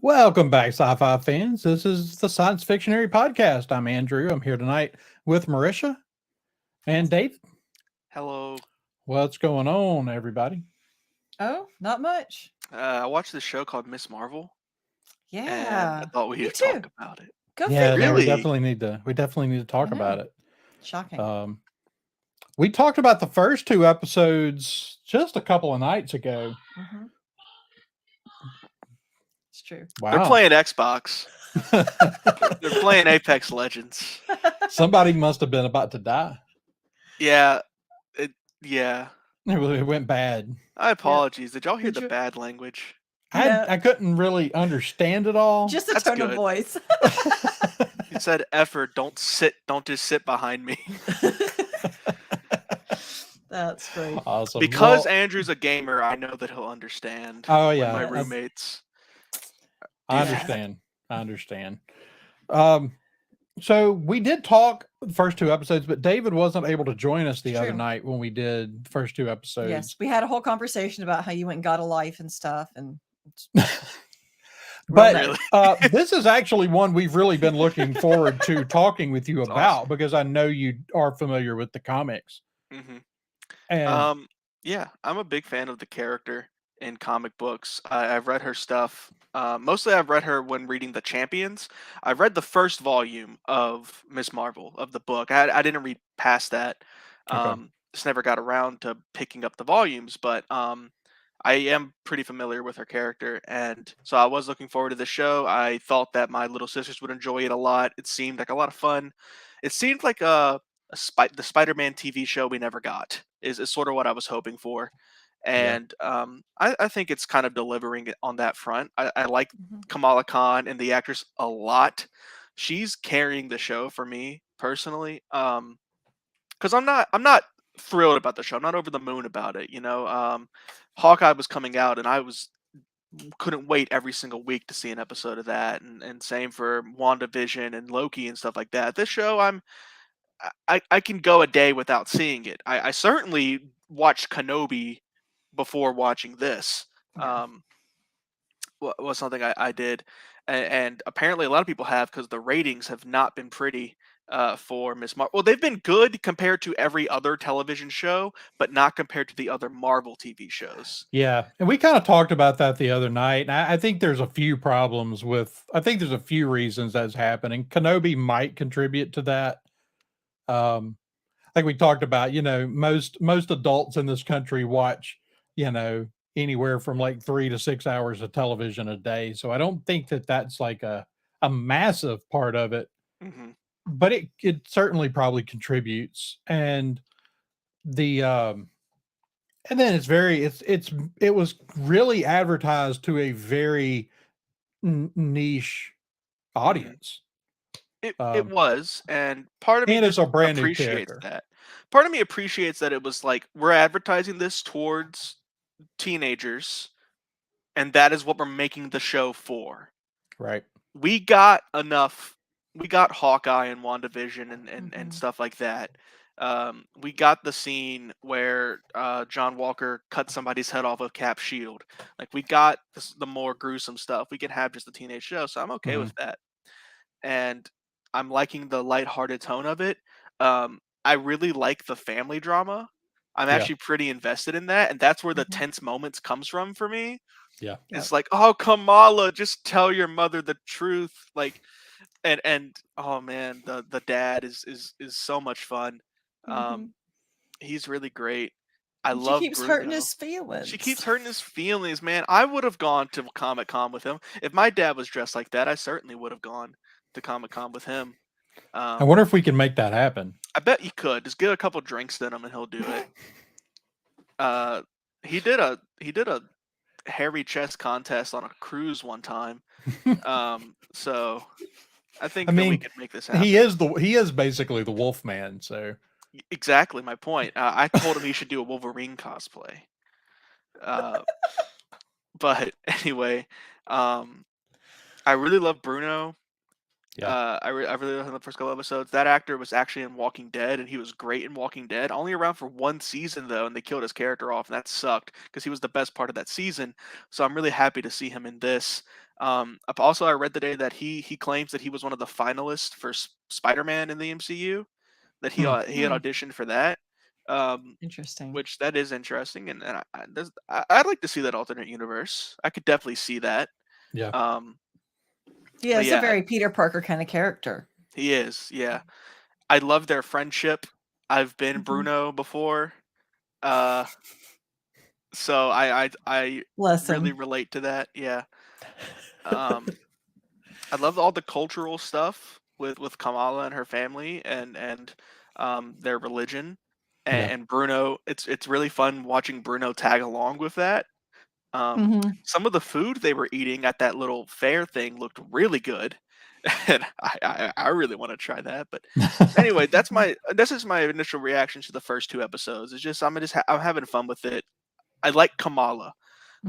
Welcome back, sci-fi fans. This is the Science Fictionary podcast. I'm Andrew. I'm here tonight with Merisha and David. Hello. What's going on, everybody? Oh, not much. I watched this show called Miss Marvel, and Yeah. I thought Me we'd too. talk about it. Go Yeah, figure. no, we Really? definitely need to talk I know. about it. Shocking. We talked about the first two episodes just a couple of nights ago. hmm It's true. Wow. They're playing Xbox. They're playing Apex Legends. Somebody must have been about to die. Yeah. It went bad. I apologize. Did y'all hear Did the you- bad language? Yeah. I couldn't really understand it all. Just the That's tone of good. voice. He said, "Effort, don't just sit behind me." That's great. Awesome. Because Well, Andrew's a gamer, I know that he'll understand. oh when yeah, my Yes. roommates. I Yeah. understand. So we did talk the first two episodes, but David wasn't able to join us the other True. night when we did the first two episodes. Yes, we had a whole conversation about how you went and got a life and stuff, and But Really? this is actually one we've really been looking forward to talking with you That's about awesome. because I know you are familiar with the comics. hmm And Yeah, I'm a big fan of the character in comic books. I've read her stuff. Mostly, I've read her when reading the Champions. I've read the first volume of Miss Marvel of the book. I didn't read past that. Okay. Just never got around to picking up the volumes, but I am pretty familiar with her character, and so I was looking forward to the show. I thought that my little sisters would enjoy it a lot. It seemed like a lot of fun. It seemed like the Spider-Man TV show we never got is sort of what I was hoping for, and I think it's kind of delivering it on that front. I like Mhm. Kamala Khan and the actress a lot. She's carrying the show for me personally. Because I'm not thrilled about the show. I'm not over the moon about it. Hawkeye was coming out, and I couldn't wait every single week to see an episode of that, and same for WandaVision and Loki and stuff like that. This show, I can go a day without seeing it. I certainly watched Kenobi before watching this. Yeah. Was something I did, and apparently a lot of people have because the ratings have not been pretty for Miss Marvel. Well, they've been good compared to every other television show, but not compared to the other Marvel TV shows. Yeah, and we kind of talked about that the other night. And I think there's a few problems with. I think there's a few reasons that's happening. Kenobi might contribute to that. Like we talked about, most adults in this country watch, anywhere from like 3 to 6 hours of television a day. So I don't think that that's like a massive part of it, hmm but it certainly probably contributes. And the and then it was really advertised to a very niche audience. It was, and part of me And it's just a brand new appreciates character. that. Part of me appreciates that it was like we're advertising this towards teenagers, and that is what we're making the show for. Right. We got enough. We got Hawkeye and WandaVision and Mhm. stuff like that. We got the scene where John Walker cut somebody's head off of Cap's shield. Like we got the more gruesome stuff. We can have just a teenage show, so I'm okay with that. And I'm liking the lighthearted tone of it. I really like the family drama. I'm Yeah. actually pretty invested in that, and that's where the Mhm. tense moments comes from for me. Yeah. It's like, oh Kamala, just tell your mother the truth. Like, and oh man, the dad is so much fun. Mhm. He's really great. I And she love keeps hurting Bruno. his feelings. She keeps hurting his feelings, man. I would have gone to Comic Con with him if my dad was dressed like that. I certainly would have gone to Comic Con with him. I wonder if we can make that happen. I bet you could. Just get a couple drinks in him, and he'll do it. He did a hairy chest contest on a cruise one time. So I think I that we mean, could make this happen. he is basically the Wolfman. So Exactly my point. I told him he should do a Wolverine cosplay. Uh, but anyway, um, I really love Bruno. yeah, I really loved him the first couple episodes. That actor was actually in Walking Dead, and he was great in Walking Dead. Only around for one season though, and they killed his character off, and that sucked because he was the best part of that season. So I'm really happy to see him in this. Also, I read today that he claims that he was one of the finalists for Spider-Man in the MCU. That Hmm. he had auditioned for that. Um, Interesting. which that is interesting, and I'd like to see that alternate universe. I could definitely see that. yeah. Um, Yeah, but it's a yeah, very Peter Parker kind of character. he is. Yeah, I love their friendship. I've been Mhm. Bruno before, uh, so I Bless really him. relate to that. Yeah. Um, I love all the cultural stuff with Kamala and her family and their religion Yeah. and Bruno. It's really fun watching Bruno tag along with that. Mhm. Some of the food they were eating at that little fair thing looked really good, and I really want to try that. But anyway, this is my initial reaction to the first two episodes. It's just I'm having fun with it. I like Kamala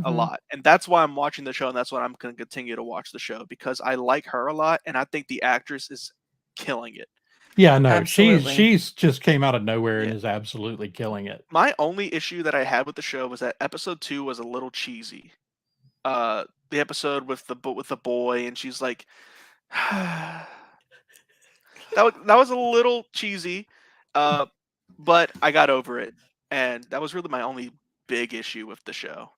a Mhm. lot, and that's why I'm watching the show, and that's why I'm going to continue to watch the show because I like her a lot, and I think the actress is killing it. Yeah, no, Absolutely. she's just came out of nowhere and Yeah. is absolutely killing it. My only issue that I had with the show was that episode 2 was a little cheesy. The episode with the boy, and she's like, that was a little cheesy, uh, but I got over it, and that was really my only big issue with the show.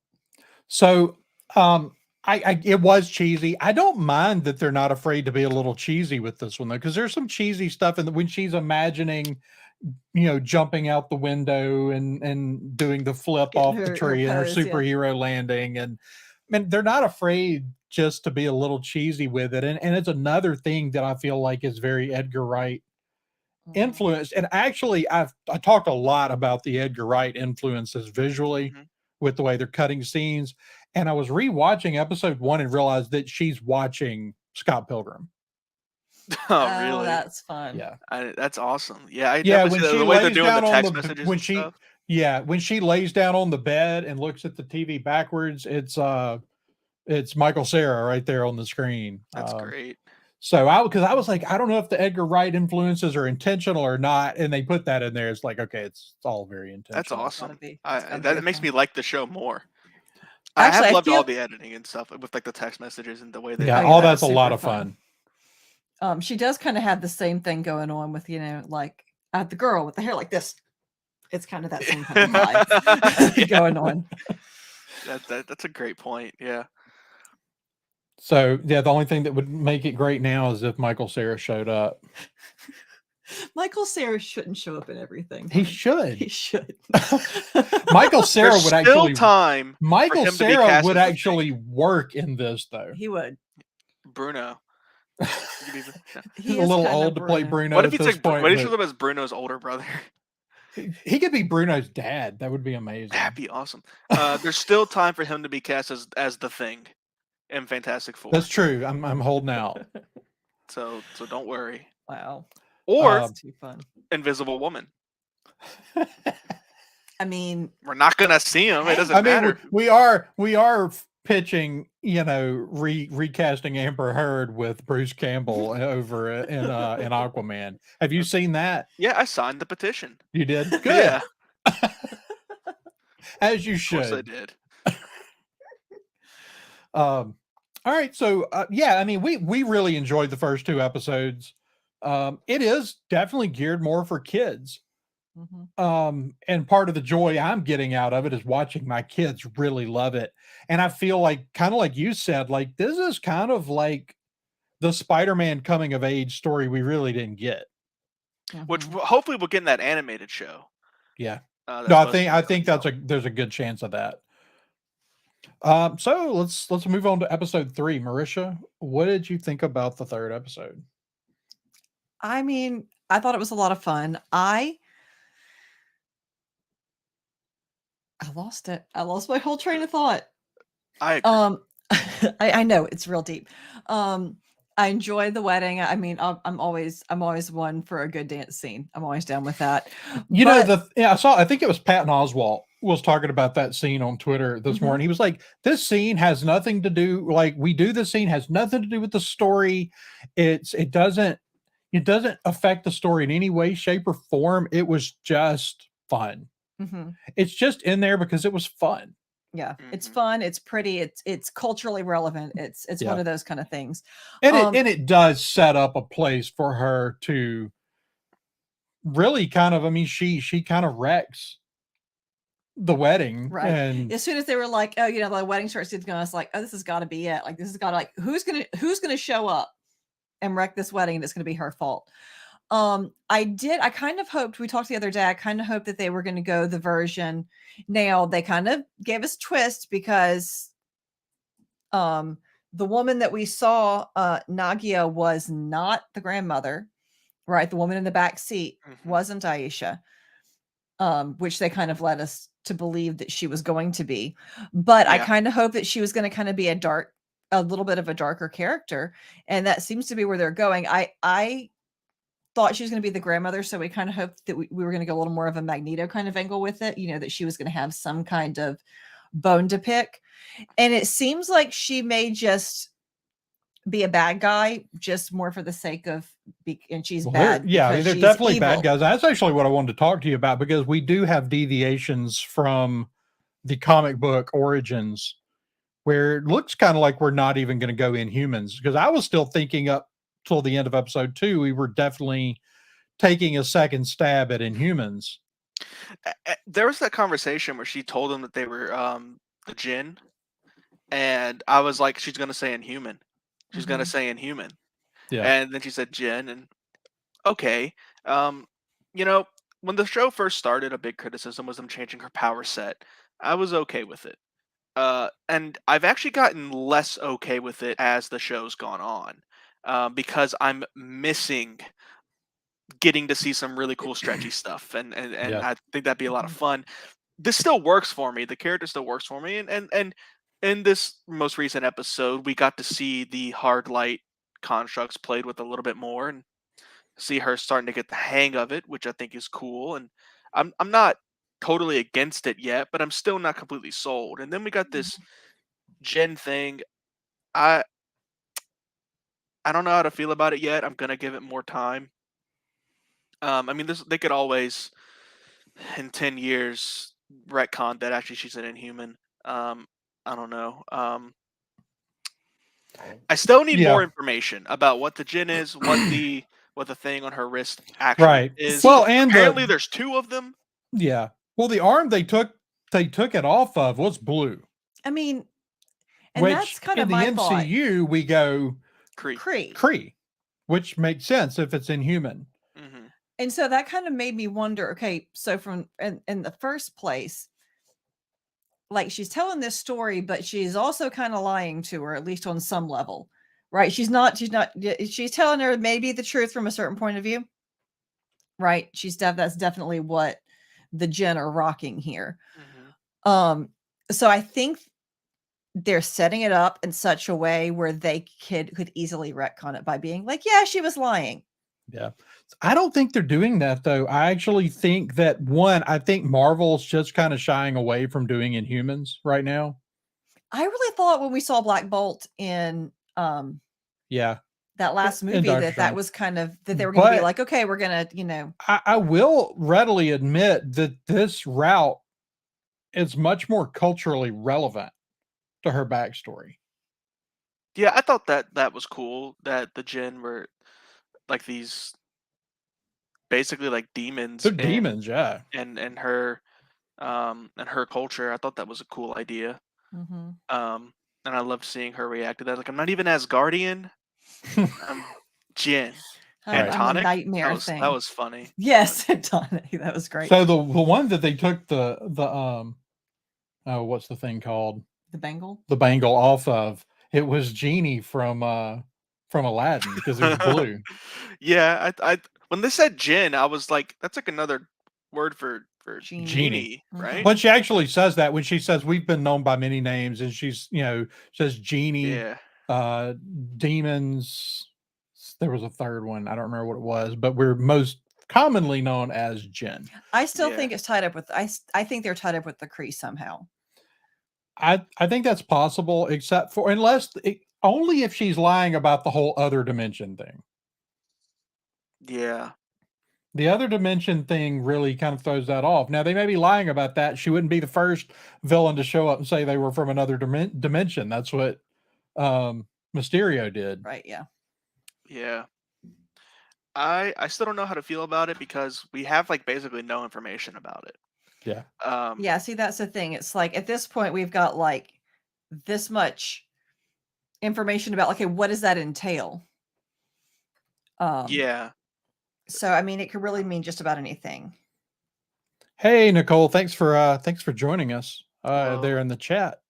So, it was cheesy. I don't mind that they're not afraid to be a little cheesy with this one though, because there's some cheesy stuff in when she's imagining, jumping out the window and doing the flip Getting off the her tree and her pose, yeah. superhero landing, and I mean they're not afraid just to be a little cheesy with it, and it's another thing that I feel like is very Edgar Wright Mhm. influenced. And actually, I talked a lot about the Edgar Wright influences visually Mhm. with the way they're cutting scenes. And I was rewatching episode 1 and realized that she's watching Scott Pilgrim. Oh, Oh, really? that's fun. Yeah. That's awesome. Yeah, I Yeah, definitely when see that. she The way they're lays doing the down on text the messages and stuff. when she lays down on the bed and looks at the TV backwards, it's Michael Cera right there on the screen. That's great. So because I was like, I don't know if the Edgar Wright influences are intentional or not, and they put that in there. It's like, okay, it's all very That's intentional. It's gotta awesome. be. It's gotta be That makes okay. me like the show more. I Actually, have I loved all feel the editing and stuff with like the text messages and the way they Yeah, Oh, do yeah, all that that. that's a was lot super of fun. She does kind of have the same thing going on with, like the girl with the hair like this. It's kind of that same kind of vibe Yeah, going on. that's a great point. Yeah. So yeah, the only thing that would make it great now is if Michael Cera showed up. Michael Cera shouldn't show up in everything. He He should. should. Michael Cera There's would still actually time for Michael him to be Cera cast would as the Thing. actually work in this though. He would. Bruno. He could be no. He's He a is little kinda old to play Bruno. Bruno What if at he's this like? point, What if he but shows up as Bruno's older brother? he could be Bruno's dad. That would be amazing. That'd be awesome. There's still time for him to be cast as the Thing in Fantastic Four. That's true. I'm holding out. So don't worry. Wow. Or Um, That's too fun. Invisible Woman. I mean, We're not gonna see him. It doesn't I mean, matter. we are pitching, recasting Amber Heard with Bruce Campbell over in Aquaman. Have you seen that? Yeah, I signed the petition. You did? Good. Yeah, As you of course I should. did. All right. So yeah, I mean, we really enjoyed the first 2 episodes. It is definitely geared more for kids. mhm. And part of the joy I'm getting out of it is watching my kids really love it. And I feel like, kind of like you said, like this is kind of like the Spider-Man coming of age story we really didn't get. Which Mhm. hopefully we'll get in that animated show. Yeah. That's No, supposed to be I think coming out. there's a good chance of that. So let's move on to episode 3. Merisha, what did you think about the 3rd episode? I mean, I thought it was a lot of fun. I lost it. I lost my whole train of thought. I agree. I know it's real deep. I enjoy the wedding. I mean, I'm always one for a good dance scene. I'm always down with that. You But, know, I think it was Patton Oswalt was talking about that scene on Twitter this Mhm. morning. He was like, this scene has nothing to do, like, we do this scene has nothing to do with the story. It doesn't affect the story in any way, shape, or form. It was just fun. Mhm. It's just in there because it was fun. Yeah, it's Mhm. fun, it's pretty, it's culturally relevant. It's one Yeah. of those kind of things. And it does set up a place for her to really kind of, I mean, she kind of wrecks the wedding. Right. And As soon as they were like, oh, the wedding starts going, I was like, oh, this has got to be it. Like, this has got to, like, who's gonna show up and wreck this wedding? And it's gonna be her fault. I kind of hoped, we talked the other day, I kind of hoped that they were going to go the version. Now they kind of gave us twist because the woman that we saw, Nagia, was not the grandmother, right? The woman in the back seat wasn't Aisha, which they kind of led us to believe that she was going to be. But I Yeah. kind of hope that she was going to kind of be a little bit of a darker character, and that seems to be where they're going. I thought she was going to be the grandmother, so we kind of hoped that we were going to go a little more of a Magneto kind of angle with it, that she was going to have some kind of bone to pick. And it seems like she may just be a bad guy, just more for the sake of and she's bad. They're she's definitely evil. bad guys. That's actually what I wanted to talk to you about, because we do have deviations from the comic book origins where it looks kind of like we're not even going to go Inhumans, because I was still thinking up till the end of episode 2 we were definitely taking a second stab at Inhumans. There was that conversation where she told them that they were the Jinn, and I was like, she's gonna say Inhuman. She's gonna say Inhuman. Yeah. And then she said Jinn, and okay. When the show first started, a big criticism was them changing her power set. I was okay with it. And I've actually gotten less okay with it as the show's gone on, because I'm missing getting to see some really cool stretchy stuff, and Yeah. I think that'd be a lot of fun. This still works for me. The character still works for me, and in this most recent episode, we got to see the hard light constructs played with a little bit more, and see her starting to get the hang of it, which I think is cool. And I'm not totally against it yet, but I'm still not completely sold. And then we got this Gen thing. I don't know how to feel about it yet. I'm gonna give it more time. I mean, they could always, in 10 years, retcon that actually she's an Inhuman. I don't know. I still need more information about what the Jinn is, what the thing on her wrist actually is. Well, and apparently there's 2 of them. Yeah. Well, the arm they took it off of was blue. I mean, and which that's kind in of the my MCU thought. we go Kree. Kree, which makes sense if it's Inhuman. Mm-hmm. And so that kind of made me wonder, okay, so from in the first place, like, she's telling this story, but she's also kind of lying to her, at least on some level, right? She's telling her maybe the truth from a certain point of view, right? That's definitely what the Jinn are rocking here. Mm-hmm. So I think they're setting it up in such a way where they could easily retcon it by being like, yeah, she was lying. Yeah. I don't think they're doing that, though. I actually think that I think Marvel's just kind of shying away from doing Inhumans right now. I really thought when we saw Black Bolt in that last movie that was kind of that they were going to be like, okay, we're going to, I will readily admit that this route is much more culturally relevant to her backstory. Yeah, I thought that was cool that the Jinn were like these basically like demons. They're demons, yeah. And her culture. I thought that was a cool idea. Mm-hmm. And I loved seeing her react to that. Like, I'm not even Asgardian. I'm Jinn. And Tonic. Nightmare thing. That was funny. Yes, Tonic. That was great. So the one that they took the what's the thing called? The bangle? The bangle off of. It was Genie from Aladdin because it was blue. Yeah, I when they said Jinn, I was like, that's like another word for Genie, right? When she actually says that, when she says we've been known by many names, and she's says Genie, demons, there was a third one. I don't remember what it was, but we're most commonly known as Jen. I still Yeah. think it's tied up with I think they're tied up with the Kree somehow. I think that's possible, except for only if she's lying about the whole other dimension thing. Yeah. The other dimension thing really kind of throws that off. Now they may be lying about that. She wouldn't be the first villain to show up and say they were from another dimension. That's what Mysterio did. Right, yeah. Yeah. I still don't know how to feel about it because we have like basically no information about it. Yeah. Yeah, see, that's the thing. It's like at this point we've got like this much information about okay, what does that entail? Yeah. So I mean, it could really mean just about anything. Hey Nicole, thanks for joining us Hello. there in the chat.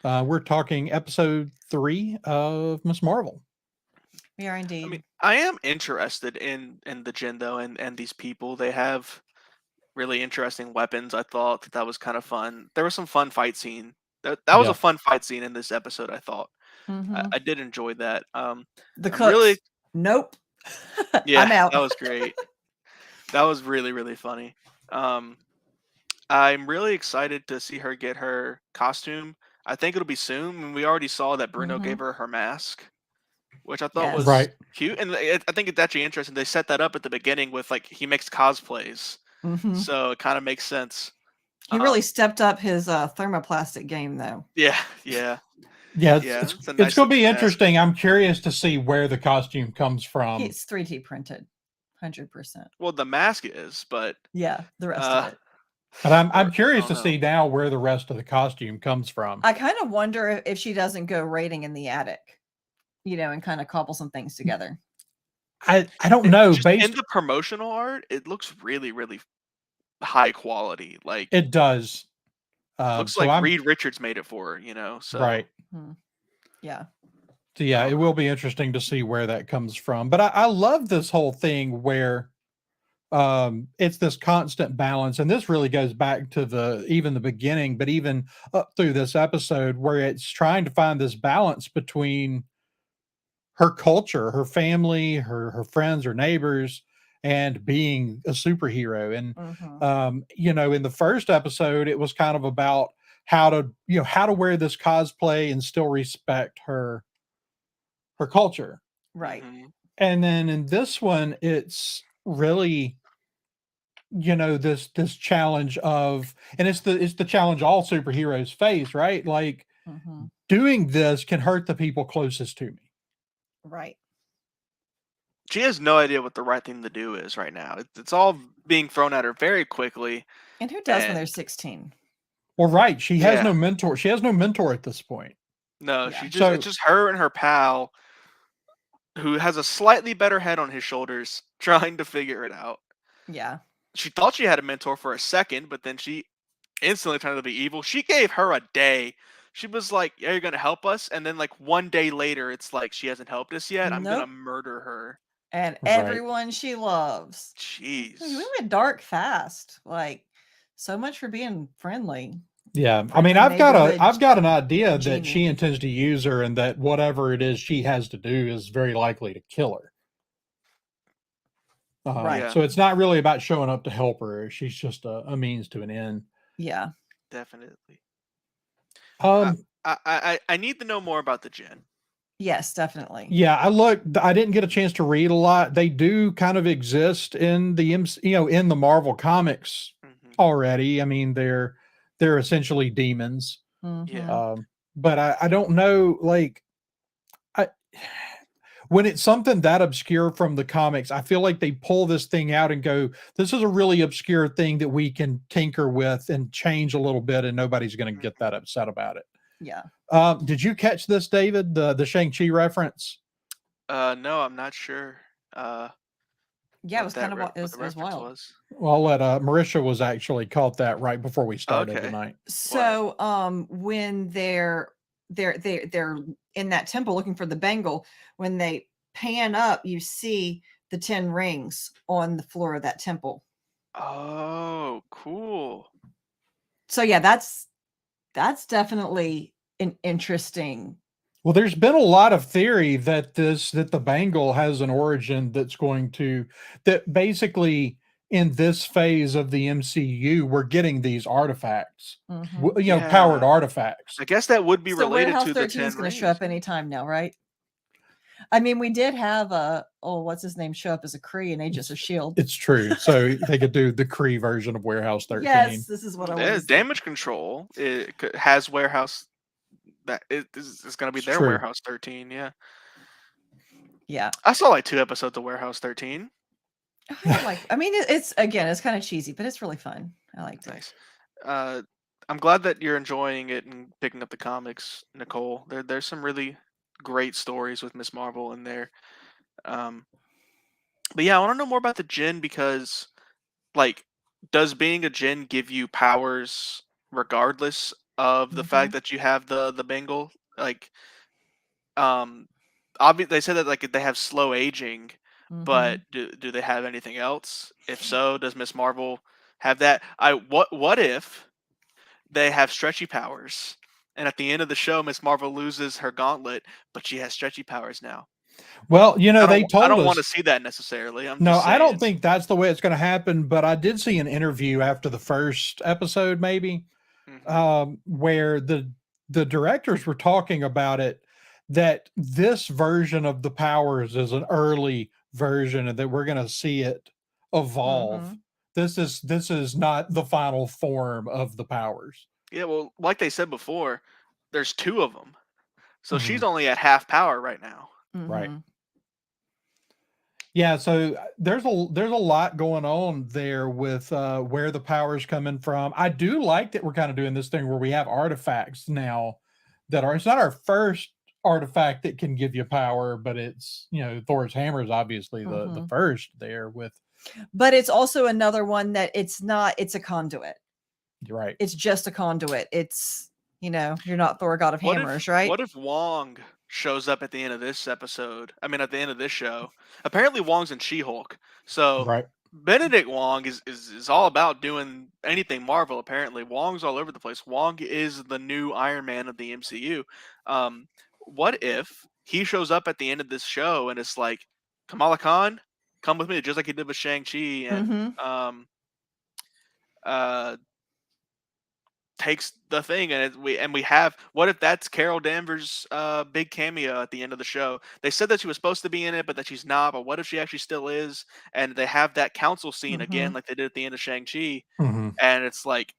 We're talking episode 3 of Miss Marvel. We are indeed. I mean, I am interested in the Jin though, and these people. They have really interesting weapons. I thought that was kind of fun. There was some fun fight scene. That was Yeah. a fun fight scene in this episode. I thought Mhm. I did enjoy that. The I'm cooks. really Nope. yeah. I'm out. That was great. That was really really funny. I'm really excited to see her get her costume. I think it'll be soon. And we already saw that Bruno gave her her mask, which I thought Yes. was Right. cute, and I think it's actually interesting. They set that up at the beginning with like he makes cosplays, Mhm. so it kind of makes sense. He really stepped up his thermoplastic game though. Yeah. Yeah, Yeah, it's it's a going nice to be looking mask. interesting. I'm curious to see where the costume comes from. It's 3D printed, 100%. Well, the mask is, but Yeah, the rest of it. But I'm I curious don't to know. see now where the rest of the costume comes from. I kind of wonder if she doesn't go raiding in the attic, and kind of cobble some things together. I don't know. Just in the promotional art, it looks really really high quality. Like It does. looks So like Reed Richards made it for her. So right. Yeah. So yeah, it will be interesting to see where that comes from. But I love this whole thing where it's this constant balance, and this really goes back to the beginning, but even up through this episode where it's trying to find this balance between her culture, her family, her friends, her neighbors, and being a superhero. And in the first episode, it was kind of about how to wear this cosplay and still respect her culture. Right. And then in this one, it's really this challenge of, and it's the challenge all superheroes face, right? Like doing this can hurt the people closest to me. Right. She has no idea what the right thing to do is right now. It's all being thrown at her very quickly. And who does when they're 16? Well, right. She has no mentor. She has no mentor at this point. No, Yeah. it's just her and her pal who has a slightly better head on his shoulders trying to figure it out. Yeah. She thought she had a mentor for a second, but then she instantly turned to be evil. She gave her a day. She was like, "Yeah, you're gonna help us," and then like one day later, it's like she hasn't helped us yet. I'm gonna murder her. And everyone she loves. Jeez. We went dark fast. Like, so much for being friendly. Yeah, I mean, I've got an idea that she intends to use her, and that whatever it is she has to do is very likely to kill her. Right. So it's not really about showing up to help her. She's just a means to an end. Yeah, definitely. I need to know more about the Jin. Yes, definitely. Yeah, I didn't get a chance to read a lot. They do kind of exist in the in the Marvel comics already. I mean, they're essentially demons. Yeah. But I don't know, like, when it's something that obscure from the comics, I feel like they pull this thing out and go, this is a really obscure thing that we can tinker with and change a little bit, and nobody's going to get that upset about it. Yeah. Did you catch this, David? The Shang-Chi reference? No, I'm not sure. Yeah, it was kind of it was wild. Well, I'll let Merisha was actually caught that right before we started tonight. So, when they're in that temple looking for the bangle, when they pan up, you see the 10 rings on the floor of that temple. Oh, cool. So yeah, that's definitely an interesting Well, there's been a lot of theory that the bangle has an origin that basically in this phase of the MCU we're getting these artifacts, Mhm. powered Yeah. artifacts. I guess that would be So related Warehouse to the 13 is 10 going to show rings. up anytime now, right? I mean, we did have what's his name show up as a Kree in Agents of Shield. It's true. So they could do the Kree version of Warehouse 13. Yes, this is what I Yeah, want to see. damage control has warehouse that is going to be It's their true. Warehouse 13. Yeah. Yeah. I saw like 2 episodes of Warehouse 13. I mean, it's kind of cheesy, but it's really fun. I liked it. Nice. I'm glad that you're enjoying it and picking up the comics, Nicole. There's some really great stories with Miss Marvel in there. But yeah, I want to know more about the Jinn because, like, does being a Jinn give you powers regardless of the fact that you have the bangle? Like, um, they said that like they have slow aging, but do they have anything else? If so, does Miss Marvel have that? What if they have stretchy powers, and at the end of the show, Miss Marvel loses her gauntlet, but she has stretchy powers now? Well, they I told don't want to us. see that necessarily. I'm No, just I don't saying. think that's the way it's going to happen. But I did see an interview after the first episode, maybe, Mhm. where the directors were talking about it, that this version of the powers is an early version and that we're going to see it evolve. This is not the final form of the powers. Yeah, well, like they said before, there's 2 of them. So she's Mhm. only at half power right now. Right. Yeah, so there's a lot going on there with where the power's coming from. I do like that we're kind of doing this thing where we have artifacts now that are, it's not our first artifact that can give you power, but it's, Thor's hammer is obviously the first there with. But it's also another one that it's a conduit. Right. It's just a conduit. It's, you're not Thor, God of Hammers, right? What if Wong shows up at the end of this episode? I mean, at the end of this show. Apparently, Wong's in She-Hulk. So Right. Benedict Wong is all about doing anything Marvel. Apparently, Wong's all over the place. Wong is the new Iron Man of the MCU. What if he shows up at the end of this show and it's like, Kamala Khan, come with me, just like he did with Shang-Chi, and takes the thing, and we have, what if that's Carol Danvers' big cameo at the end of the show? They said that she was supposed to be in it, but that she's not. But what if she actually still is? And they have that council scene again, like they did at the end of Shang-Chi, and it's like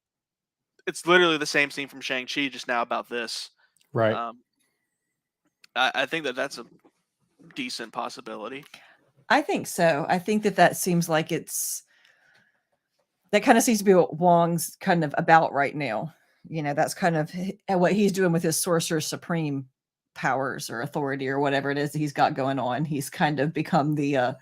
it's literally the same scene from Shang-Chi, just now about this. Right. I think that's a decent possibility. I think so. I think that seems like that kind of seems to be what Wong's kind of about right now. That's kind of what he's doing with his Sorcerer Supreme powers or authority or whatever it is that he's got going on. He's kind of become the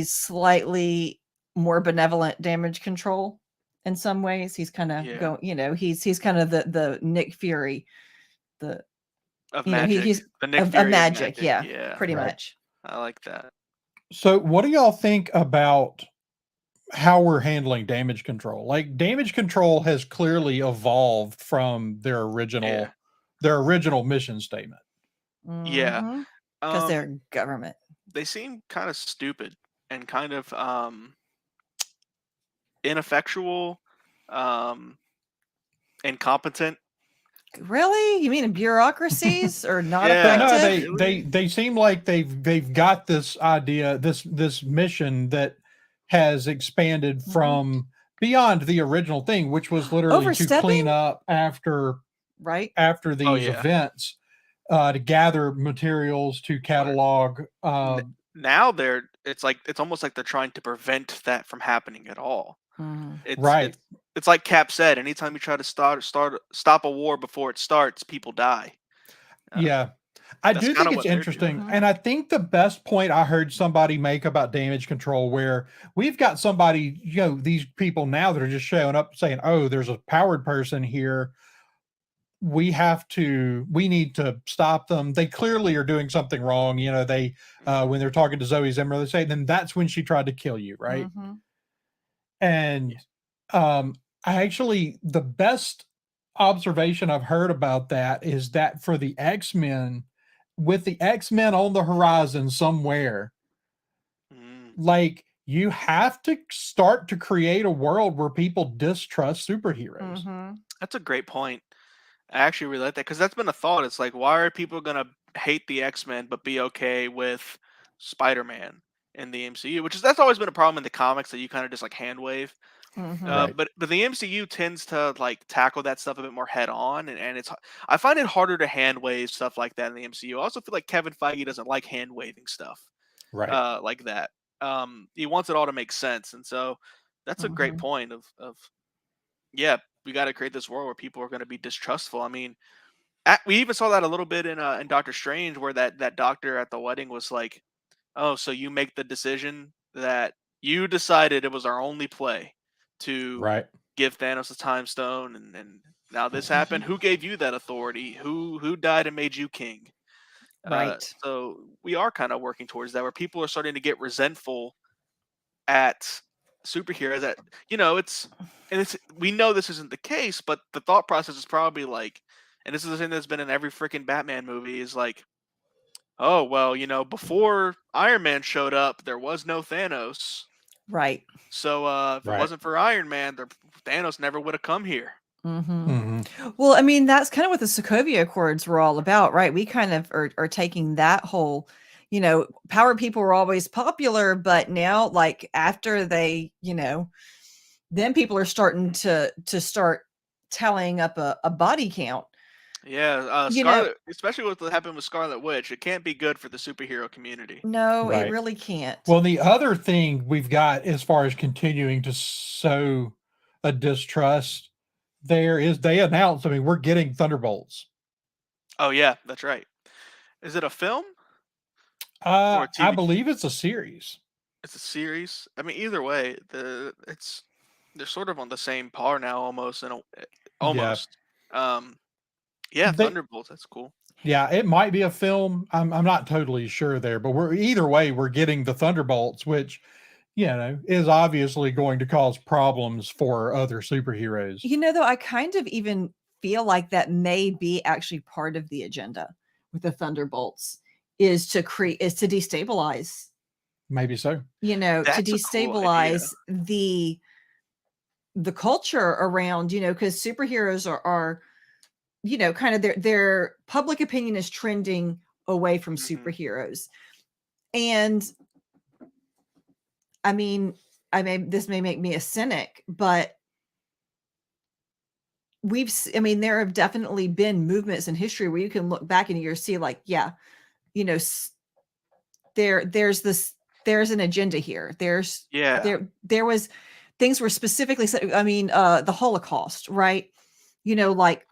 slightly more benevolent damage control in some ways. He's kind of going, he's kind of the Nick Fury, of magic. He's the Nick of Fury of magic. Yeah, pretty Right. much. I like that. So what do y'all think about how we're handling damage control? Like, damage control has clearly evolved from their original mission statement. Yeah. Because they're government. They seem kind of stupid and kind of ineffectual, incompetent. Really? You mean in bureaucracies or not Yeah. effective? No, they seem like they've got this idea, this mission that has expanded from beyond the original thing, which was literally to clean up after these events, to gather materials, to catalog. Now it's almost like they're trying to prevent that from happening at all. It's like Cap said, anytime you try to stop a war before it starts, people die. Yeah. I do think it's interesting. And I think the best point I heard somebody make about damage control, where we've got somebody, these people now that are just showing up saying, oh, there's a powered person here. We need to stop them. They clearly are doing something wrong. They, when they're talking to Zoe Zimmer, they say, then that's when she tried to kill you. Right. And, the best observation I've heard about that is that for the X-Men, with the X-Men on the horizon somewhere, Mm. like you have to start to create a world where people distrust superheroes. Mm-hmm. That's a great point. I actually really like that because that's been a thought. It's like, why are people gonna hate the X-Men but be okay with Spider-Man in the MCU? Which is that's always been a problem in the comics that you kind of just like hand wave. Mm-hmm. Right. But the MCU tends to like tackle that stuff a bit more head on, and I find it harder to hand wave stuff like that in the MCU. I also feel like Kevin Feige doesn't like hand waving stuff Right. like that. He wants it all to make sense, and so that's a great Mm-hmm. point of yeah, we got to create this world where people are going to be distrustful. I mean, we even saw that a little bit in Doctor Strange, where that doctor at the wedding was like, "Oh, so you make the decision that you decided it was our only play to Right. give Thanos the time stone, and now this happened. Who gave you that authority? Who died and made you king?" Right. So we are kind of working towards that, where people are starting to get resentful at superheroes. That it's we know this isn't the case, but the thought process is probably like, and this is the thing that's been in every freaking Batman movie, is like, oh well, before Iron Man showed up, there was no Thanos. Right. So if it Right. wasn't for Iron Man, Thanos never would have come here. Mm-hmm. Mm-hmm. Well, I mean, that's kind of what the Sokovia Accords were all about, right? We kind of are taking that whole, power people were always popular, but now, like after they, then people are starting to start tallying up a body count. Yeah, You know, Scarlet, especially with what happened with Scarlet Witch, it can't be good for the superhero community. no, it Right. really can't. Well, the other thing we've got as far as continuing to sow a distrust there is they announced, I mean, we're getting Thunderbolts. Oh yeah, that's right. Is it a film or a I TV? believe it's a series. It's a series. I mean, either way, they're sort of on the same par now, almost, Yeah. almost. Um, yeah, They Thunderbolts. That's cool. Yeah, it might be a film. I'm not totally sure there, but we're either way, we're getting the Thunderbolts, which, is obviously going to cause problems for other superheroes. Though I kind of even feel like that may be actually part of the agenda with the Thunderbolts is to destabilize, Maybe so. to That's a cool idea. destabilize the culture around, because superheroes are kind of their public opinion is trending away from Hmm. superheroes. And I mean, this may make me a cynic, but there have definitely been movements in history where you can look back and you see like, yeah, you know, there's an agenda here. Yeah, There was things were specifically said. The Holocaust, right? Like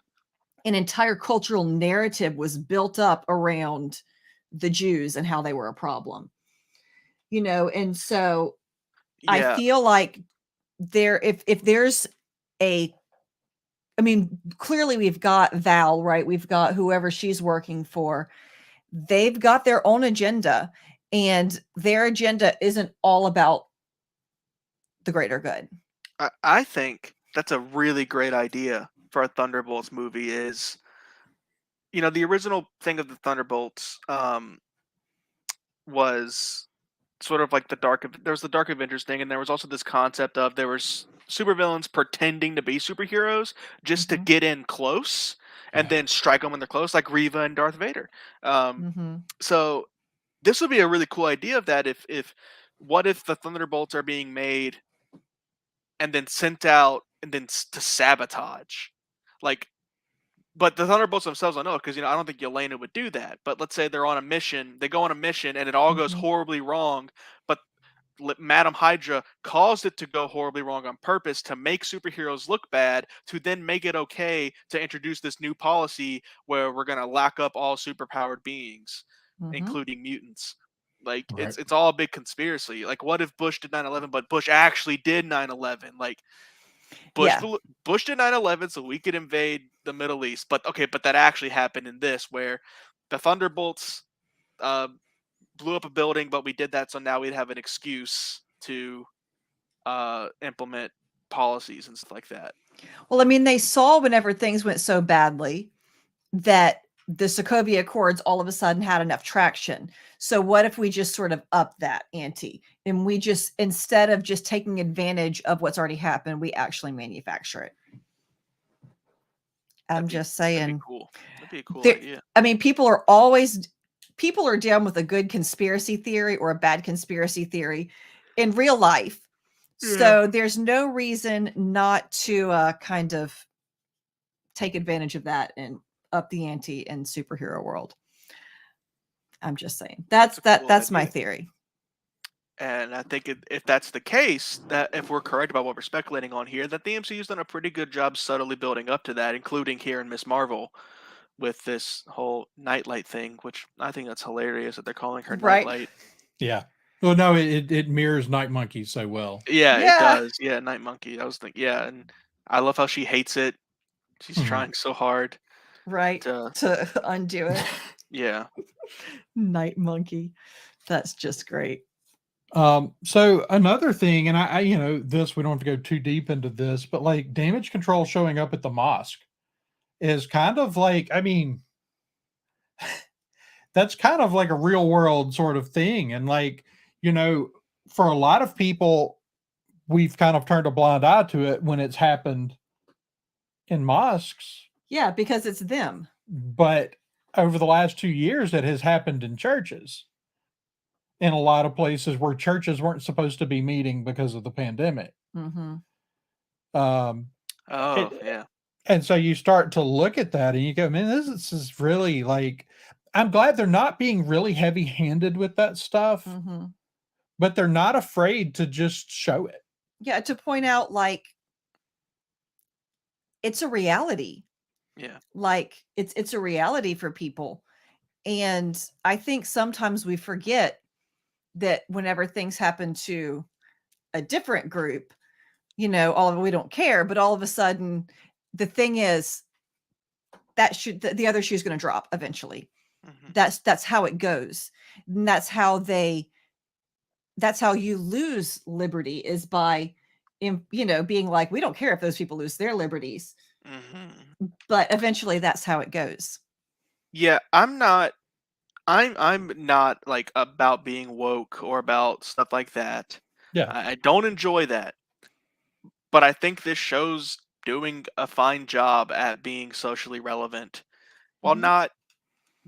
an entire cultural narrative was built up around the Jews and how they were a problem. And so I yeah, feel like if there's clearly we've got Val, right? We've got whoever she's working for. They've got their own agenda, and their agenda isn't all about the greater good. I think that's a really great idea for a Thunderbolts movie. Is the original thing of the Thunderbolts was sort of like there was the Dark Avengers thing, and there was also this concept of there was supervillains pretending to be superheroes just to Mhm. get in close and then strike them when they're close, like Reva and Darth Vader. Um, Mhm. so this would be a really cool idea of that. If what if the Thunderbolts are being made and then sent out and then to sabotage, like but the Thunderbolts themselves don't know because I don't think Yelena would do that. But let's say they're on a mission, they go on a mission, and it all goes Mhm. horribly wrong. But Madam Hydra caused it to go horribly wrong on purpose to make superheroes look bad, to then make it okay to introduce this new policy where we're gonna lock up all superpowered beings, Mhm. including mutants. Like Right. it's all a big conspiracy. Like what if Bush did 9/11, but Bush actually did 9/11? Like Yeah. Bush did 9/11 so we could invade the Middle East. But okay, but that actually happened in this where the Thunderbolts uh, blew up a building, but we did that so now we'd have an excuse to implement policies and stuff like that. Well, I mean, they saw whenever things went so badly that the Sokovia Accords all of a sudden had enough traction. So what if we just sort of up that ante and we just, instead of just taking advantage of what's already happened, we actually manufacture it? I'm just That'd be saying. cool. That'd be a cool There, idea. I mean, people are down with a good conspiracy theory or a bad conspiracy theory in real life. Yeah. So there's no reason not to kind of take advantage of that and up the ante in superhero world. I'm just saying. That's a cool That's my idea. theory. And I think if that's the case, that if we're correct about what we're speculating on here, that the MCU's done a pretty good job subtly building up to that, including here in Miss Marvel with this whole Nightlight thing, which I think that's hilarious that they're calling her Right. Nightlight. Yeah. Well, no, it mirrors Night Monkey so well. Yeah, it Yeah. does. Yeah, Night Monkey. I was thinking, yeah, and I love how she hates it. She's Mhm. trying so hard Right. to, To undo it. yeah. Night Monkey. That's just great. So another thing, and I, you know, this, we don't have to go too deep into this, but like damage control showing up at the mosque is kind of like, I mean, that's kind of like a real world sort of thing. And like, you know, for a lot of people, we've kind of turned a blind eye to it when it's happened in mosques. Yeah, because it's them. But over the last 2 years, it has happened in churches in a lot of places where churches weren't supposed to be meeting because of the pandemic. Mm-hmm. Um, Oh, it, yeah. and so you start to look at that and you go, man, this is really like, I'm glad they're not being really heavy handed with that stuff, Mm-hmm. but they're not afraid to just show it. Yeah, to point out like it's a reality. Yeah. Like it's a reality for people. And I think sometimes we forget that whenever things happen to a different group, you know, all of we don't care, but all of a sudden the thing is that the other shoe is going to drop eventually. Mhm. That's how it goes. And that's how you lose liberty, is by you know, being like, we don't care if those people lose their liberties, Mhm. but eventually that's how it goes. Yeah, I'm not like about being woke or about stuff like that. Yeah. I don't enjoy that. But I think this show's doing a fine job at being socially relevant while Mhm. not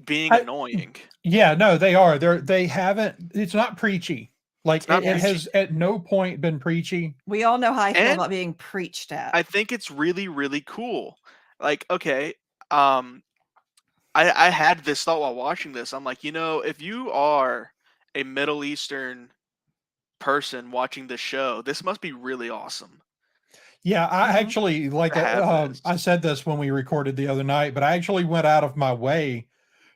being I, annoying. yeah, no, they are. They haven't, it's not preachy. Like It's not Yeah. it preachy. has at no point been preachy. We all know how I feel And about being preached at. I think it's really, really cool. Like, okay, um, I had this thought while watching this. I'm like, if you are a Middle Eastern person watching this show, this must be really awesome Yeah, I Mhm. actually like to have I this. said this when we recorded the other night, but I actually went out of my way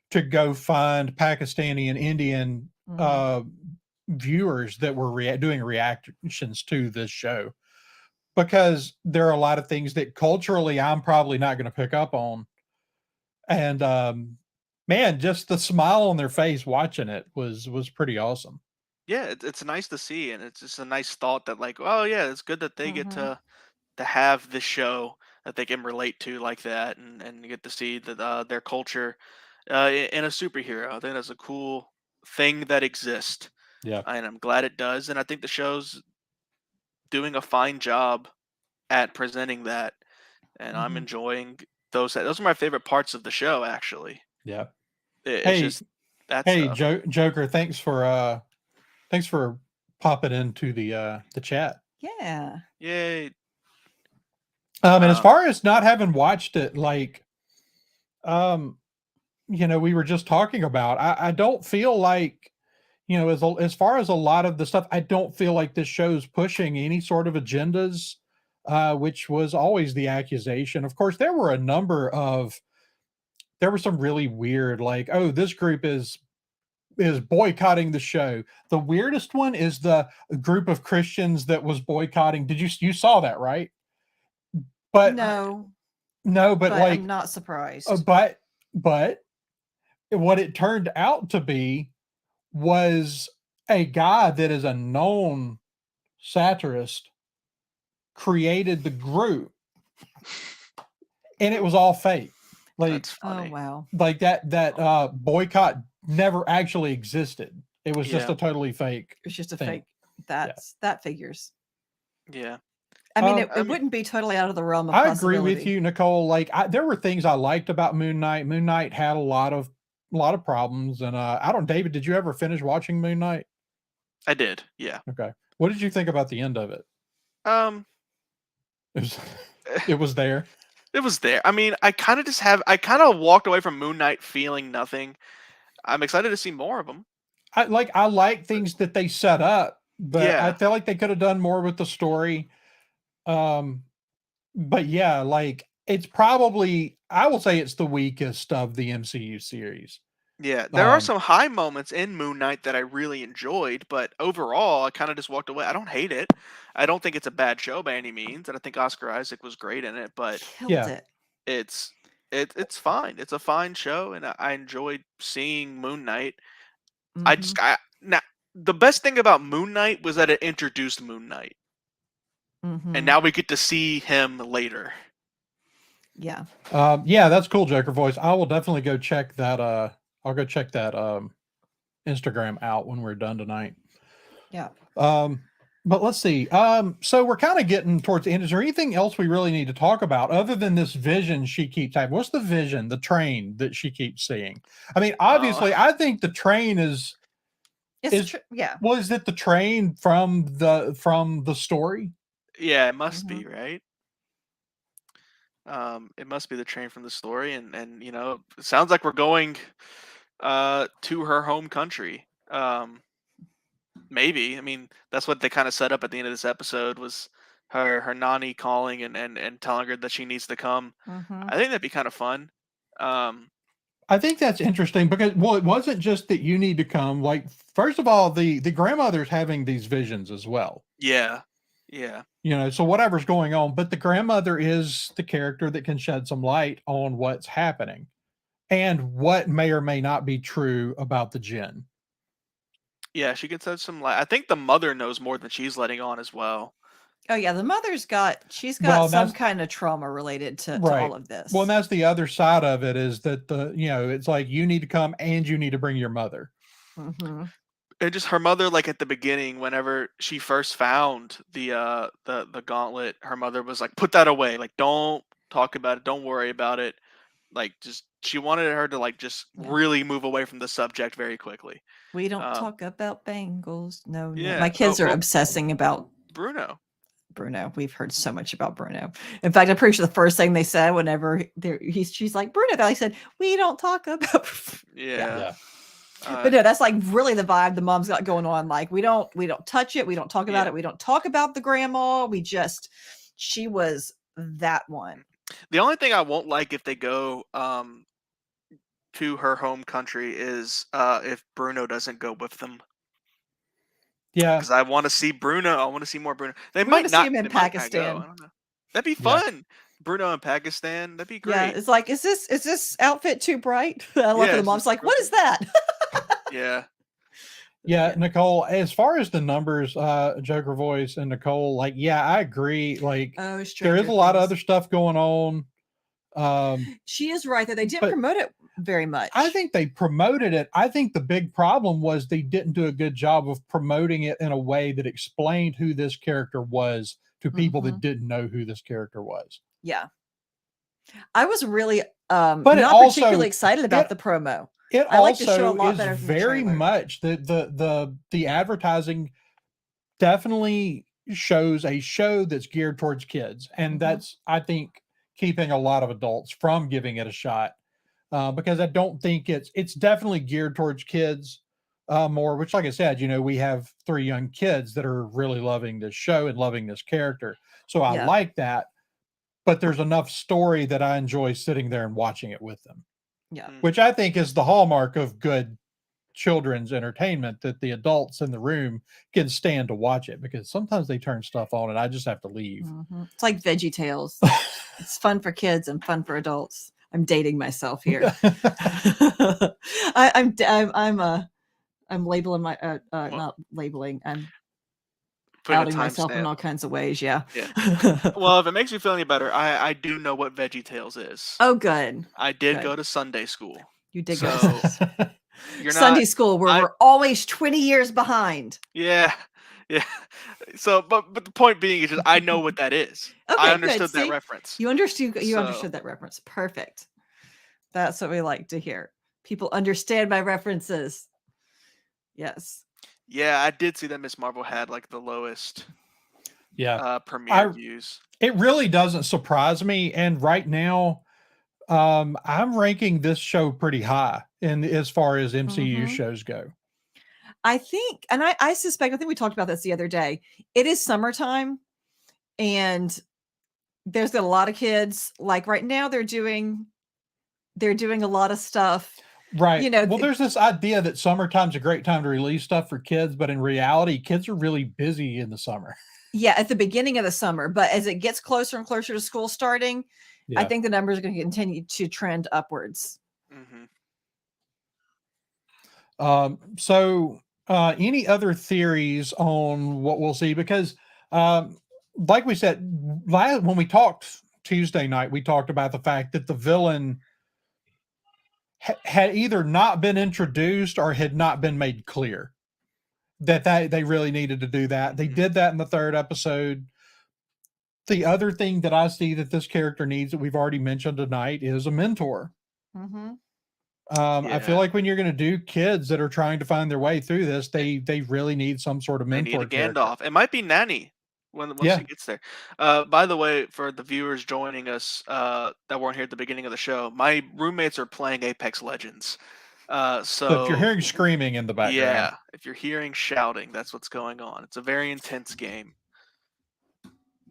to go find Pakistani and Indian Mhm. uh viewers that were doing reactions to this show, because there are a lot of things that culturally I'm probably not going to pick up on. And man, just the smile on their face watching it was pretty awesome. Yeah, it's nice to see, and it's just a nice thought that like, oh yeah, it's good that they get Mhm. to have this show that they can relate to like that, and get to see that their culture in a superhero. I think that's a cool thing that exists, Yeah. and I'm glad it does. And I think the show's doing a fine job at presenting that, and I'm Mhm. enjoying those. Those are my favorite parts of the show, actually. Yeah. It's Hey, just that hey, stuff. Joker, thanks for popping into the chat. Yeah. Yay! And as Um, far as not having watched it, like, um, you know, we were just talking about, I don't feel like, you know, as far as a lot of the stuff, I don't feel like this show's pushing any sort of agendas, which was always the accusation. Of course, there were some really weird, like, oh, this group is boycotting the show. The weirdest one is the group of Christians that was boycotting. You saw that, right? But No, no, but but I'm like, not uh, surprised. but but what it turned out to be was a guy that is a known satirist created the group and it was all fake. Like, That's funny. Oh wow. like that boycott never actually existed. It was just Yeah. a totally fake. It's just a thing. fake. That figures. Yeah. I mean, Um, it wouldn't be totally out of the realm of I agree with possibility. you, Nicole. Like, there were things I liked about Moon Knight. Moon Knight had a lot of problems, and I don't. David, did you ever finish watching Moon Knight? I did. Yeah. Okay, what did you think about the end of it? Um, It was, it was there. it was there. I mean, I kind of walked away from Moon Knight feeling nothing. I'm excited to see more of them. I like things that they set up, but I Yeah. feel like they could have done more with the story. But yeah, like it's probably, I will say it's the weakest of the MCU series. Yeah, there are Um, some high moments in Moon Knight that I really enjoyed, but overall, I kind of just walked away. I don't hate it. I don't think it's a bad show by any means, and I think Oscar Isaac was great in it. But Killed yeah, it. it's it's fine. It's a fine show, and I enjoyed seeing Moon Knight. I just now the best thing about Moon Knight was that it introduced Moon Knight, and now we get to see him later. Yeah. yeah, that's cool, Joker Voice. I will definitely go check that. I'll go check that Instagram out when we're done tonight. Yeah. But let's see. So we're kind of getting towards the end. Is there anything else we really need to talk about other than this vision she keeps having? What's the vision, the train that she keeps seeing? I mean, obviously, I think the train is yeah. Was it the train from the story? Yeah, it must be, right? It must be the train from the story, and you know, it sounds like we're going to her home country. Maybe. I mean, that's what they kind of set up at the end of this episode was her nanny calling and telling her that she needs to come. I think that'd be kind of fun. I think that's interesting because, well, it wasn't just that you need to come. Like, first of all, the grandmother's having these visions as well. Yeah. Yeah. You know, so whatever's going on, but the grandmother is the character that can shed some light on what's happening and what may or may not be true about the djinn. Yeah, she can shed some light. I think the mother knows more than she's letting on as well. Oh yeah, the mother's she's got Well, some kind of trauma related to all of this. Well, and that's the other side of it is that it's like you need to come and you need to bring your mother. And just her mother, like at the beginning, whenever she first found the gauntlet, her mother was like, "Put that away. Like, don't talk about it. Don't worry about it." Like, just she wanted her to like just really move away from the subject very quickly. We don't talk about Bengals. No, Yeah. my kids are obsessing about Bruno. We've heard so much about Bruno. In fact, I'm pretty sure the first thing they said whenever she's like, Bruno, they said, we don't talk about. Yeah. But no, that's like really the vibe the mom's got going on. Like, we don't touch it. We don't talk about it. We don't talk about the grandma. She was that one. The only thing I won't like if they go to her home country is if Bruno doesn't go with them. Yeah, because I want to see Bruno. I want to see more Bruno. They We might wanna see not him in they might not go. Pakistan. I don't know. That'd be fun. Bruno in Pakistan. That'd be great. Yeah, it's like, is this outfit too bright? I love Yeah, the is mom's this like, too what is that? Yeah. Nicole, as far as the numbers, Joker Voice and Nicole, like, yeah, I agree. Like, there is a lot of other stuff going on. She is right that they didn't but promote it very much. I think they promoted it. I think the big problem was they didn't do a good job of promoting it in a way that explained who this character was to people that didn't know who this character was. Yeah. I was really but not particularly excited about the promo. I like the show a lot is better very much the advertising definitely shows a show that's geared towards kids, and that's, I think, keeping a lot of adults from giving it a shot, because I don't think it's definitely geared towards kids more, which, like I said, we have 3 young kids that are really loving this show and loving this character, so I like that, but there's enough story that I enjoy sitting there and watching it with them. Yeah. Which I think is the hallmark of good children's entertainment, that the adults in the room can stand to watch it, because sometimes they turn stuff on and I just have to leave. It's like Veggie Tales. It's fun for kids and fun for adults. I'm dating myself here. I'm labeling my not labeling. putting a outing myself in timestamp. all kinds of ways. Yeah. Yeah. Well, if it makes you feel any better, I do know what VeggieTales is. Oh, good. I did Good. go to Sunday school. You did So go to you're Sunday not. school, where I- we're always 20 years behind. Yeah. Yeah. So, but the point being is just I know what that is. Okay, I good. understood that See? reference. You understood. You So- understood that reference. Perfect. That's what we like to hear. People understand my references. Yes. Yeah, I did see that Miss Marvel had like the lowest Yeah. premiere views. It really doesn't surprise me. And right now, I'm ranking this show pretty high in as far as MCU shows go. I think, and I suspect, I think we talked about this the other day. It is summertime, and there's a lot of kids. Like right now, they're doing a lot of stuff. Right. You know, well, there's this idea that summertime's a great time to release stuff for kids, but in reality, kids are really busy in the summer. Yeah, at the beginning of the summer, but as it gets closer and closer to school starting, I think the numbers are going to continue to trend upwards. So any other theories on what we'll see? Because like we said, when we talked Tuesday night, we talked about the fact that the villain had either not been introduced or had not been made clear that they really needed to do that. They did that in the third episode. The other thing that I see that this character needs, that we've already mentioned tonight, is a mentor. I feel like when you're going to do kids that are trying to find their way through this, they really need some sort of mentor. They need a Gandalf. It might be Nanny once she gets there. By the way, for the viewers joining us that weren't here at the beginning of the show, my roommates are playing Apex Legends. So if you're hearing screaming in the background, if you're hearing shouting, that's what's going on. It's a very intense game,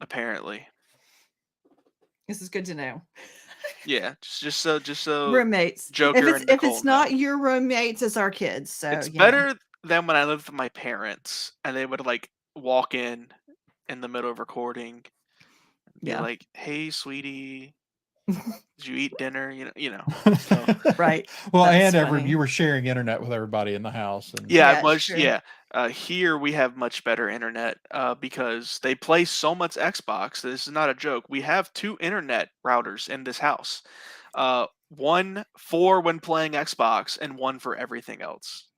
apparently. This is good to know. Yeah, just so roommates. Joker If it's not your roommates, it's our kids. So it's better than when I lived with my parents and they would like walk in the middle of recording, be like, "Hey, sweetie, did you eat dinner?" You know. So. Right. Well, and you were sharing internet with everybody in the house. And I was. Yeah. Here we have much better internet because they play so much Xbox. This is not a joke. We have 2 internet routers in this house. One for when playing Xbox and one for everything else.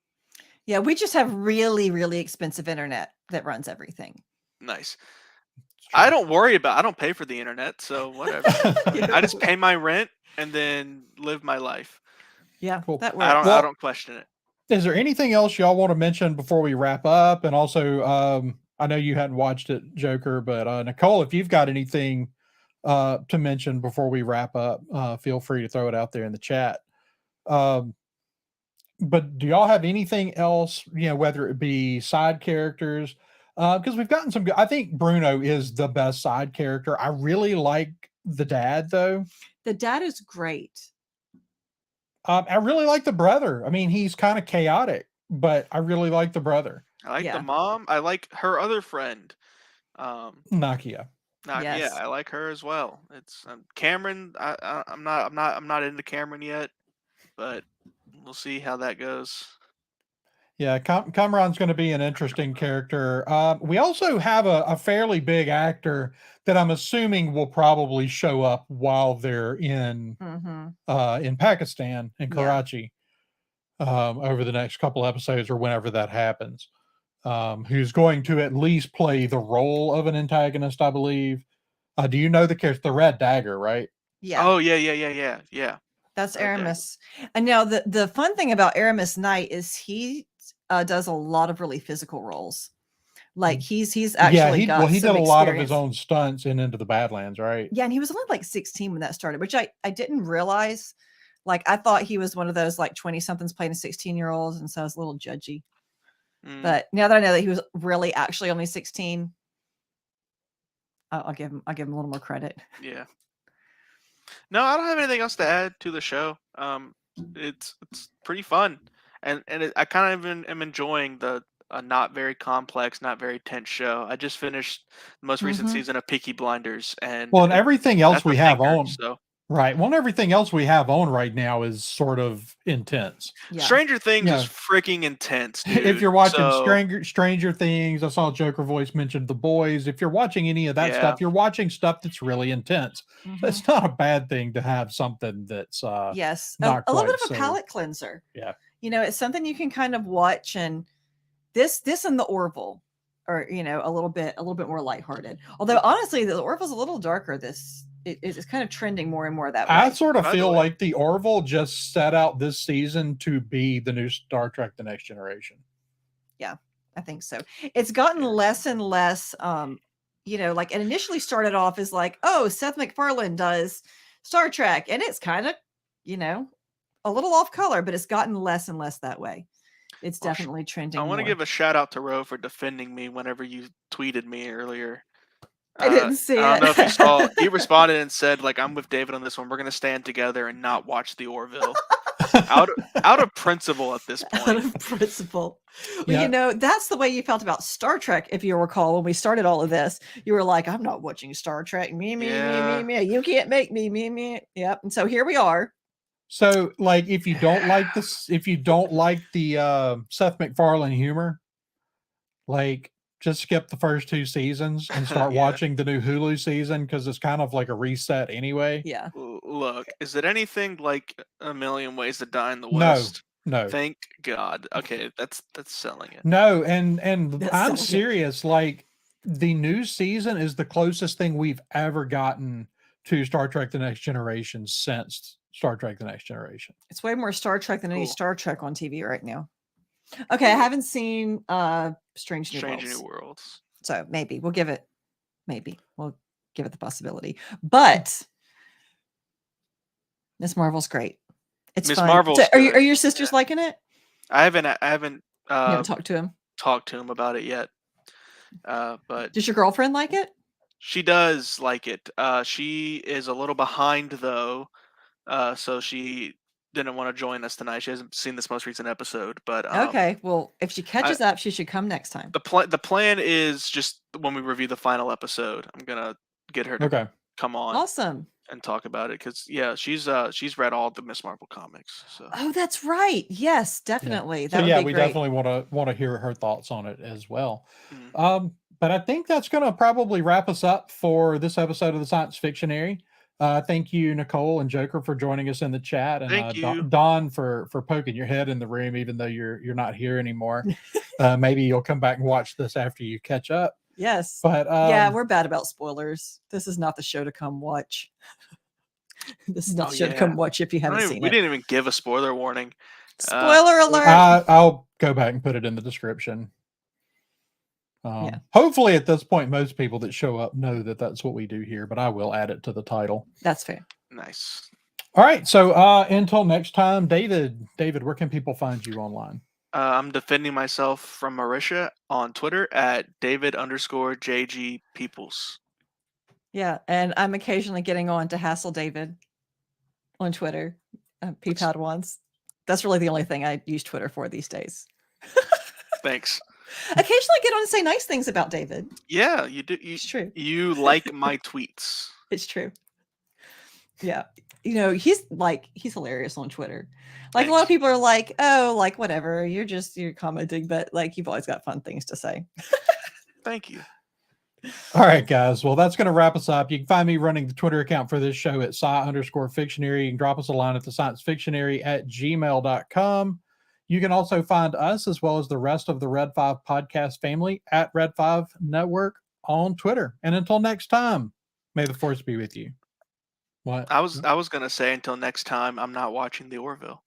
Yeah, we just have really, really expensive internet that runs everything. Nice. I don't pay for the internet, so whatever. I just pay my rent and then live my life. Yeah, cool. That works. I don't question it. Is there anything else y'all want to mention before we wrap up? And also, I know you hadn't watched it, Joker, but Nicole, if you've got anything to mention before we wrap up, feel free to throw it out there in the chat. But do y'all have anything else, whether it be side characters? Because we've gotten some good. I think Bruno is the best side character. I really like the dad, though. The dad is great. I really like the brother. I mean, he's kind of chaotic, but I really like the brother. I like the mom. I like her other friend, Nakia. Yeah, I like her as well. It's Cameron. I'm not into Cameron yet, but we'll see how that goes. Yeah, Kamran's going to be an interesting character. We also have a fairly big actor that I'm assuming will probably show up while they're in Pakistan, in Karachi, over the next couple episodes or whenever that happens, who's going to at least play the role of an antagonist, I believe. Do you know the character, the Red Dagger, right? Yeah. Oh, yeah. That's Aramis. And now the fun thing about Aramis Knight is he does a lot of really physical roles. Like he's actually he did a lot of his own stunts in Into the Badlands, right? Yeah, and he was only like 16 when that started, which I didn't realize. Like I thought he was one of those like 20-somethings playing a 16-year-olds, and so I was a little judgy. But now that I know that he was really actually only 16, I'll give him a little more credit. Yeah. No, I don't have anything else to add to the show. It's pretty fun, and I kind of am enjoying the not very complex, not very tense show. I just finished the most recent season of Peaky Blinders, and everything else we have on. So Right. Well, everything else we have on right now is sort of intense. Yeah. Stranger Things Yeah. is freaking intense, dude. If you're watching So, Stranger Things, I saw Joker Voice mentioned The Boys. If you're watching any of that Yeah. stuff, you're watching stuff that's really intense. Mhm. So it's not a bad thing to have something that's Yes, not a little quite bit of a so- palate cleanser. Yeah. You know, it's something you can kind of watch, and this and the Orville are, you know, a little bit more lighthearted. Although honestly, the Orville's a little darker. It's kind of trending more and more that way. I sort of By the feel way- like the Orville just set out this season to be the new Star Trek: The Next Generation. I think so. It's gotten less and less, you know, like it initially started off as like, oh, Seth MacFarlane does Star Trek, and it's kind of, you know, a little off color, but it's gotten less and less that way. It's Well, definitely trending. I want to more. give a shout out to Ro for defending me whenever you tweeted me earlier. I didn't see I don't it. know if you saw. He responded and said, like, I'm with David on this one. We're gonna stand together and not watch the Orville. out of principle at this Out point. of principle. Well, Yeah. you know, that's the way you felt about Star Trek. If you recall, when we started all of this, you were like, I'm not watching Star Trek. Me. You can't make me. Yep. And so here we are. So, like, if you don't like this, if you don't like the Seth MacFarlane humor, like, just skip the first 2 seasons and start Yeah. watching the new Hulu season because it's kind of like a reset anyway. Yeah. Look, is it anything like A Million Ways to Die in the No, West? no, Thank God. Okay, that's selling it. no, and That's I'm so good. serious. Like, the new season is the closest thing we've ever gotten to Star Trek: The Next Generation since Star Trek: The Next Generation. It's way more Star Trek than any Cool. Star Trek on TV right now. Okay, I haven't seen Strange New Strange Worlds. New Worlds. So maybe we'll give it the possibility. But Miss Marvel's great. It's Miss fun. Marvel's So are good, your sisters yeah. liking it? I haven't You haven't talked to him. talked to him about it yet. But Does your girlfriend like it? she does like it. She is a little behind though, so she didn't want to join us tonight. She hasn't seen this most recent episode, but Okay. Well, if she catches up, she should come next time. the plan is just when we review the final episode, I'm gonna get her to Okay. come on Awesome. and talk about it because yeah, she's read all the Miss Marvel comics. So Oh, that's right. Yes, definitely. So That would yeah, be we great. definitely want to hear her thoughts on it as well. Mhm. But I think that's going to probably wrap us up for this episode of the Science Fictionary. Thank you, Nicole and Joker, for joining us in the chat, and Thank you. Don for poking your head in the room, even though you're not here anymore. Maybe you'll come back and watch this after you catch up. Yes. But Yeah, we're bad about spoilers. This is not the show to come watch. This is not Oh, the show to yeah. come watch if you haven't seen We it. didn't even give a spoiler warning. Spoiler alert. I'll go back and put it in the description. Yeah. Hopefully, at this point, most people that show up know that that's what we do here, but I will add it to the title. That's fair. Nice. All right. So until next time, David, where can people find you online? I'm defending myself from Merisha on Twitter at David_JG Peoples. Yeah, and I'm occasionally getting on to hassle David on Twitter. Peapad once. That's really the only thing I use Twitter for these days. Thanks. Occasionally get on and say nice things about David. Yeah, you do. It's true. You like my tweets. It's true. Yeah. You know, he's hilarious on Twitter. Like a lot of Thanks. people are like, oh, like whatever, you're commenting, but like you've always got fun things to say. Thank you. All right, guys. Well, that's going to wrap us up. You can find me running the Twitter account for this show at sci_fictionary. You can drop us a line at the sciencefictionary@gmail.com. You can also find us as well as the rest of the Red 5 podcast family at Red 5 Network on Twitter. And until next time, may the force be with you. What? I was gonna say until next time, I'm not watching the Orville.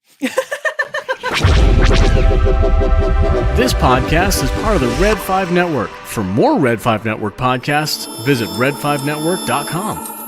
This podcast is part of the Red 5 Network. For more Red 5 Network podcasts, visit red5network.com.